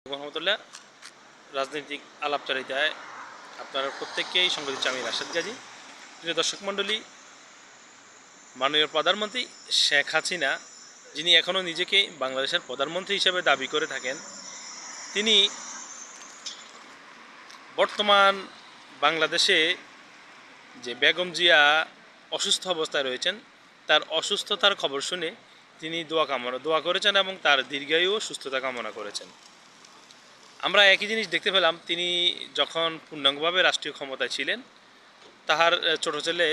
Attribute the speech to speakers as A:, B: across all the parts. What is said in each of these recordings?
A: রহমতুল্লাহ। রাজনৈতিক আলাপচারিতায় আপনারা প্রত্যেককেই সঙ্গ দিচ্ছে আমি রাশেদ গাজী। প্রিয় দর্শক মণ্ডলী, মাননীয় প্রধানমন্ত্রী শেখ হাসিনা, যিনি এখনও নিজেকে বাংলাদেশের প্রধানমন্ত্রী হিসেবে দাবি করে থাকেন, তিনি বর্তমান বাংলাদেশে যে বেগম জিয়া অসুস্থ অবস্থায় রয়েছেন, তার অসুস্থতার খবর শুনে তিনি দোয়া করেছেন এবং তার দীর্ঘায়ু ও সুস্থতা কামনা করেছেন। আমরা একই জিনিস দেখতে পেলাম, তিনি যখন পূর্ণাঙ্গভাবে রাষ্ট্রীয় ক্ষমতায় ছিলেন, তাহার ছোট ছেলে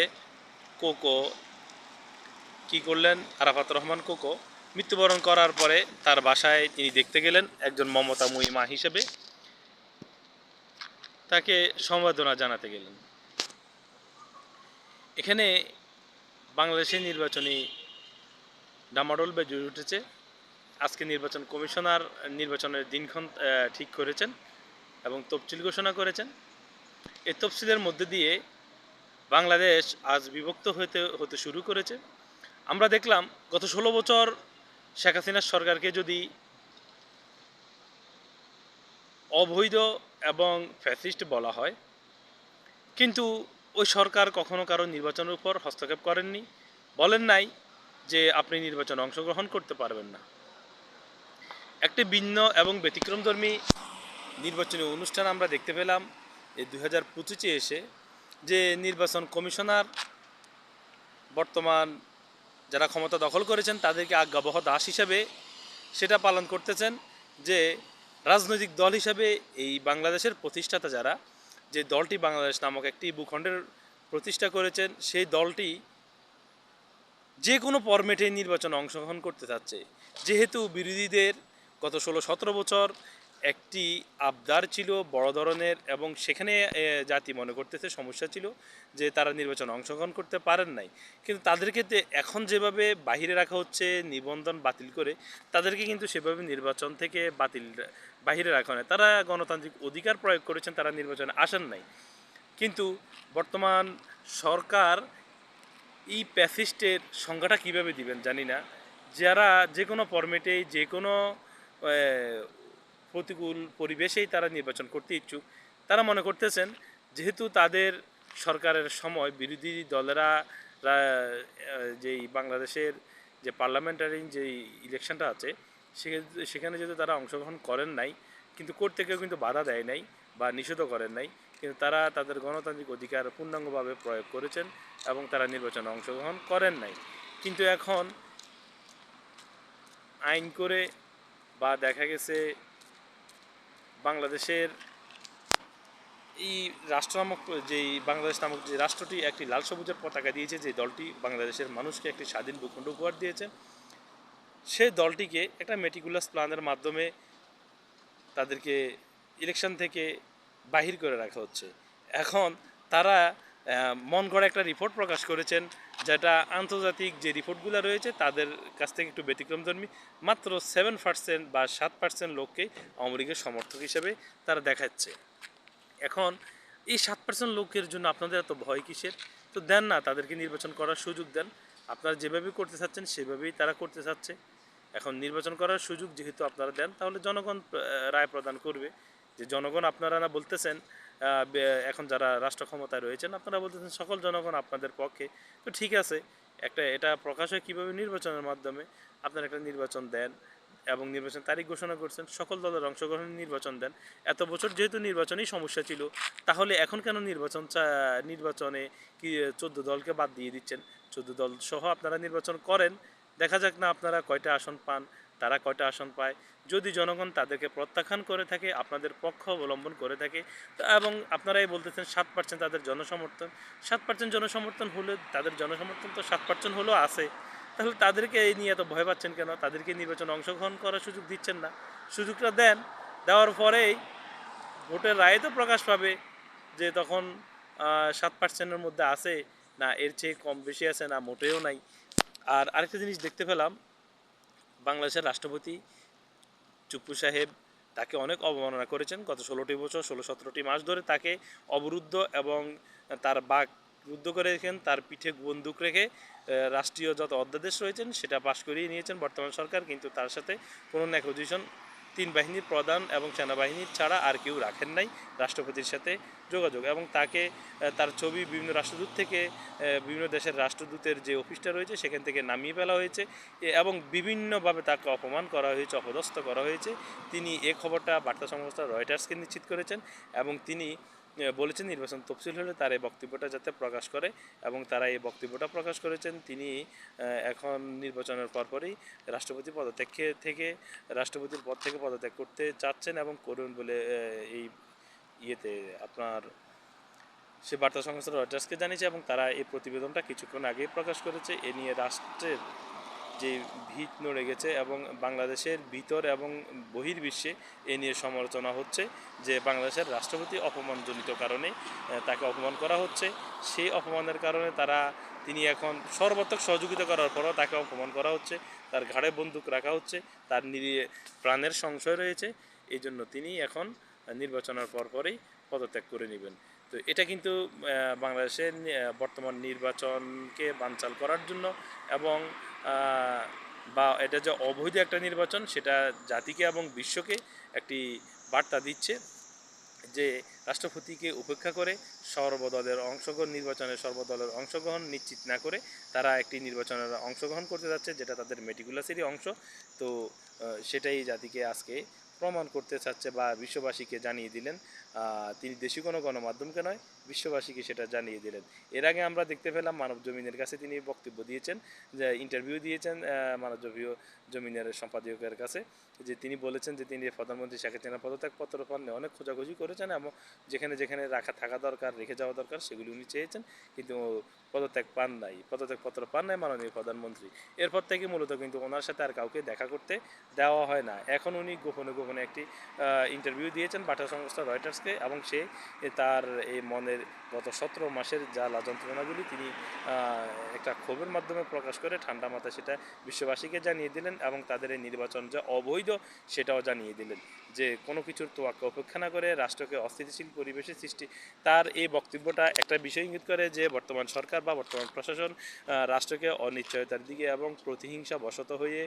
A: কোকো কি করলেন, আরাফাত রহমান কোকো মৃত্যুবরণ করার পরে তার বাসায় তিনি দেখতে গেলেন, একজন মমতাময়ী মা হিসেবে তাকে সম্বর্ধনা জানাতে গেলেন। এখানে বাংলাদেশের নির্বাচনী ডামাডোল বেজে উঠেছে। আজকে নির্বাচন কমিশনার নির্বাচনের দিনক্ষণ ঠিক করেছেন এবং তফসিল ঘোষণা করেছেন। এই তফসিলের মধ্যে দিয়ে বাংলাদেশ আজ বিভক্ত হতে শুরু করেছে। আমরা দেখলাম গত 16 বছর শেখ হাসিনার সরকারকে যদি অবৈধ এবং ফ্যাসিস্ট বলা হয়, কিন্তু ওই সরকার কখনো কারো নির্বাচনের উপর হস্তক্ষেপ করেননি, বলেন নাই যে আপনি নির্বাচনে অংশগ্রহণ করতে পারবেন না। একটি ভিন্ন এবং ব্যতিক্রমধর্মী নির্বাচনী অনুষ্ঠান আমরা দেখতে পেলাম এই 2025-এ এসে, যে নির্বাচন কমিশনার বর্তমান যারা ক্ষমতা দখল করেছেন তাদেরকে আজ্ঞাবহ দাস হিসাবে সেটা পালন করতেছেন, যে রাজনৈতিক দল হিসাবে এই বাংলাদেশের প্রতিষ্ঠাতা যারা, যে দলটি বাংলাদেশ নামক একটি ভূখণ্ডের প্রতিষ্ঠা করেছেন, সেই দলটি যে কোনো ফরম্যাটে নির্বাচনে অংশগ্রহণ করতে চাচ্ছে। যেহেতু বিরোধীদের গত 16-17 বছর একটি আবদার ছিল বড় ধরনের, এবং সেখানে জাতি মনে করতেছে সমস্যা ছিল যে তারা নির্বাচনে অংশগ্রহণ করতে পারেন নাই, কিন্তু তাদেরকে এখন যেভাবে বাহিরে রাখা হচ্ছে নিবন্ধন বাতিল করে, তাদেরকে কিন্তু সেভাবে নির্বাচন থেকে বাহিরে রাখা হয়। তারা গণতান্ত্রিক অধিকার প্রয়োগ করেছেন, তারা নির্বাচনে আসেন নাই। কিন্তু বর্তমান সরকার এই প্যাসিস্টের সংজ্ঞাটা কীভাবে দিবেন জানি না। যারা যে কোনো ফরম্যাটেই যে কোনো প্রতিকূল পরিবেশেই তারা নির্বাচন করতে ইচ্ছুক, তারা মনে করতেছেন যেহেতু তাদের সরকারের সময় বিরোধী দলেরা যেই বাংলাদেশের যে পার্লামেন্টারি যেই ইলেকশনটা আছে, সেখানে যেহেতু তারা অংশগ্রহণ করেন নাই, কিন্তু করতে কেউ কিন্তু বাধা দেয় নাই বা নিষেধও করেন নাই, কিন্তু তারা তাদের গণতান্ত্রিক অধিকার পূর্ণাঙ্গভাবে প্রয়োগ করেছেন এবং তারা নির্বাচনে অংশগ্রহণ করেন নাই। কিন্তু এখন আইন করে বা দেখা গেছে বাংলাদেশের এই রাষ্ট্র নামক যেই বাংলাদেশ নামক যে রাষ্ট্রটি একটি লাল সবুজের পতাকা দিয়েছে, যে দলটি বাংলাদেশের মানুষকে একটি স্বাধীন ভূখণ্ড উপহার দিয়েছে, সেই দলটিকে একটা মেটিকুলাস প্ল্যানের মাধ্যমে তাদেরকে ইলেকশন থেকে বাহির করে রাখা হচ্ছে। এখন তারা মন গড়া একটা রিপোর্ট প্রকাশ করেছেন, যেটা আন্তর্জাতিক যে রিপোর্টগুলো রয়েছে তাদের কাছ থেকে একটু ব্যতিক্রমধর্মী। মাত্র 7% বা 7% লোককে আওয়ামী লীগের সমর্থক হিসেবে তারা দেখাচ্ছে। এখন এই 7% লোকের জন্য আপনাদের এত ভয় কিসের? তো দেন না, তাদেরকে নির্বাচন করার সুযোগ দেন। আপনারা যেভাবে করতে চাচ্ছেন সেভাবেই তারা করতে চাচ্ছে। এখন নির্বাচন করার সুযোগ যেহেতু আপনারা দেন, তাহলে জনগণ রায় প্রদান করবে। যে জনগণ আপনারা না বলতেছেন, এখন যারা রাষ্ট্র ক্ষমতায় রয়েছেন আপনারা বলতেছেন সকল জনগণ আপনাদের পক্ষে, তো ঠিক আছে, এটা প্রকাশ হয় কীভাবে? নির্বাচনের মাধ্যমে। আপনারা একটা নির্বাচন দেন এবং নির্বাচন তারিখ ঘোষণা করছেন, সকল দলের অংশগ্রহণে নির্বাচন দেন। এত বছর যেহেতু নির্বাচনেই সমস্যা ছিল, তাহলে এখন কেন নির্বাচনে কি 14 দলকে বাদ দিয়ে দিচ্ছেন? 14 দল সহ আপনারা নির্বাচন করেন, দেখা যাক না আপনারা কয়টা আসন পান, তারা কয়টা আসন পায়। যদি জনগণ তাদেরকে প্রত্যাখ্যান করে থাকে, আপনাদের পক্ষ অবলম্বন করে থাকে, এবং আপনারাই বলতেছেন 7% তাদের জনসমর্থন, 7% জনসমর্থন হলে তাদের জনসমর্থন তো 7% হলেও আছে, তাহলে তাদেরকে এই নিয়ে এত ভয় পাচ্ছেন কেন? তাদেরকে নির্বাচনে অংশগ্রহণ করার সুযোগ দিচ্ছেন না। সুযোগটা দেন, দেওয়ার পরেই ভোটের রায় তো প্রকাশ পাবে যে তখন 7%-এর মধ্যে আছে না এর চেয়ে কম বেশি আছে না মোটেও নাই। আর আরেকটা জিনিস দেখতে পেলাম, বাংলাদেশের রাষ্ট্রপতি চুপ্পু সাহেব তাকে অনেক অবমাননা করেছেন। গত 16টি বছর 16-17টি মাস ধরে তাকে অবরুদ্ধ এবং তার বাক রুদ্ধ করে রেখেছেন, তার পিঠে বন্দুক রেখে রাষ্ট্রীয় যত অধ্যাদেশ রয়েছেন সেটা পাশ করিয়ে নিয়েছেন বর্তমান সরকার, কিন্তু তার সাথে কোনো নেগোসিয়েশন তিন বাহিনীর প্রধান এবং সেনাবাহিনীর ছাড়া আর কেউ রাখেন নাই রাষ্ট্রপতির সাথে যোগাযোগ, এবং তাকে তার ছবি বিভিন্ন রাষ্ট্রদূত থেকে বিভিন্ন দেশের রাষ্ট্রদূতের যে অফিসটা রয়েছে সেখান থেকে নামিয়ে ফেলা হয়েছে এবং বিভিন্নভাবে তাকে অপমান করা হয়েছে, অপদস্থ করা হয়েছে। তিনি এ খবরটা বার্তা সংস্থা রয়টার্সকে নিশ্চিত করেছেন এবং তিনি বলেছেন নির্বাচন তফসিল হলে তার এই বক্তব্যটা যাতে প্রকাশ করে, এবং তারা এই বক্তব্যটা প্রকাশ করেছেন। তিনি এখন নির্বাচনের পরপরই রাষ্ট্রপতি পদত্যাগ থেকে রাষ্ট্রপতির পদ থেকে পদত্যাগ করতে চাচ্ছেন এবং করবেন বলে এই ইয়েতে আপনার সে বার্তা সংস্থা রয়টার্সকে জানিয়েছে, এবং তারা এই প্রতিবেদনটা কিছুক্ষণ আগেই প্রকাশ করেছে। এ নিয়ে রাষ্ট্রের যে ভিত নড়ে গেছে এবং বাংলাদেশের ভিতর এবং বহির্বিশ্বে এ নিয়ে সমালোচনা হচ্ছে যে বাংলাদেশের রাষ্ট্রপতি অপমানজনিত কারণে তাকে অপমান করা হচ্ছে। সেই অপমানের কারণে তিনি এখন সর্বাত্মক সহযোগিতা করার পরও তাকে অপমান করা হচ্ছে, তার ঘাড়ে বন্দুক রাখা হচ্ছে, তার প্রাণের সংশয় রয়েছে। এই জন্য তিনি এখন নির্বাচনের পরপরই পদত্যাগ করে নেবেন। তো এটা কিন্তু বাংলাদেশের বর্তমান নির্বাচনকে বানচাল করার জন্য এবং বা এটা যে অবৈধ একটা নির্বাচন সেটা জাতিকে এবং বিশ্বকে একটি বার্তা দিচ্ছে যে রাষ্ট্রপতিকে উপেক্ষা করে নির্বাচনের সর্বদলের অংশগ্রহণ নিশ্চিত না করে তারা একটি নির্বাচনের অংশগ্রহণ করতে যাচ্ছে, যেটা তাদের মেটিকুলাসেরই অংশ। তো সেটাই জাতিকে আজকে প্রমাণ করতে চাচ্ছে বা বিশ্ববাসীকে জানিয়ে দিলেন। তিনি দেশীয় কোনো গণমাধ্যমকে নয়, বিশ্ববাসীকে সেটা জানিয়ে দিলেন। এর আগে আমরা দেখতে পেলাম মানব জমিনের কাছে তিনি বক্তব্য দিয়েছেন, যে ইন্টারভিউ দিয়েছেন মানব জমিনের সম্পাদকের কাছে, যে তিনি বলেছেন যে তিনি প্রধানমন্ত্রী শেখ হাসিনার পদত্যাগপত্র পান অনেক খোঁজাখুঁজি করেছেন এবং যেখানে যেখানে থাকা দরকার, রেখে যাওয়া দরকার সেগুলি উনি চেয়েছেন, কিন্তু পদত্যাগপত্র পান নাই মাননীয় প্রধানমন্ত্রী। এরপর থেকে মূলত কিন্তু ওনার সাথে আর কাউকে দেখা করতে দেওয়া হয় না। এখন উনি গোপনে গোপনে একটি ইন্টারভিউ দিয়েছেন বার্তা সংস্থা রয়টার্সকে, এবং সে তার এই মনের গত 17 মাসের জ্বালা যন্ত্রণাগুলি তিনি একটা ক্ষোভের মাধ্যমে প্রকাশ করে ঠান্ডা মাথায় সেটা বিশ্ববাসীকে জানিয়ে দিলেন, এবং তাদের এই নির্বাচন যে অবৈধ সেটাও জানিয়ে দিলেন, যে কোনো কিছুর তোয়াক্কা উপেক্ষা না করে রাষ্ট্রকে অস্থিতিশীল পরিবেশের সৃষ্টি। তার এই বক্তব্যটা একটা বিষয় ইঙ্গিত করে যে বর্তমান সরকার বা বর্তমান প্রশাসন রাষ্ট্রকে অনিশ্চয়তার দিকে এবং প্রতিহিংসা বশত হয়ে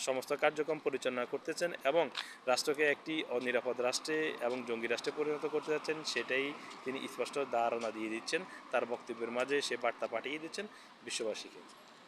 A: সমস্ত কার্যক্রম পরিচালনা করতেছেন এবং রাষ্ট্রকে একটি অনিরাপদ রাষ্ট্রে এবং জঙ্গি রাষ্ট্রে পরিণত করতে যাচ্ছেন। সেটাই তিনি স্পষ্ট ধারণা দিয়ে দিচ্ছেন, তার বক্তব্যের মাঝে সে বার্তা পাঠিয়ে দিচ্ছেন বিশ্ববাসীকে।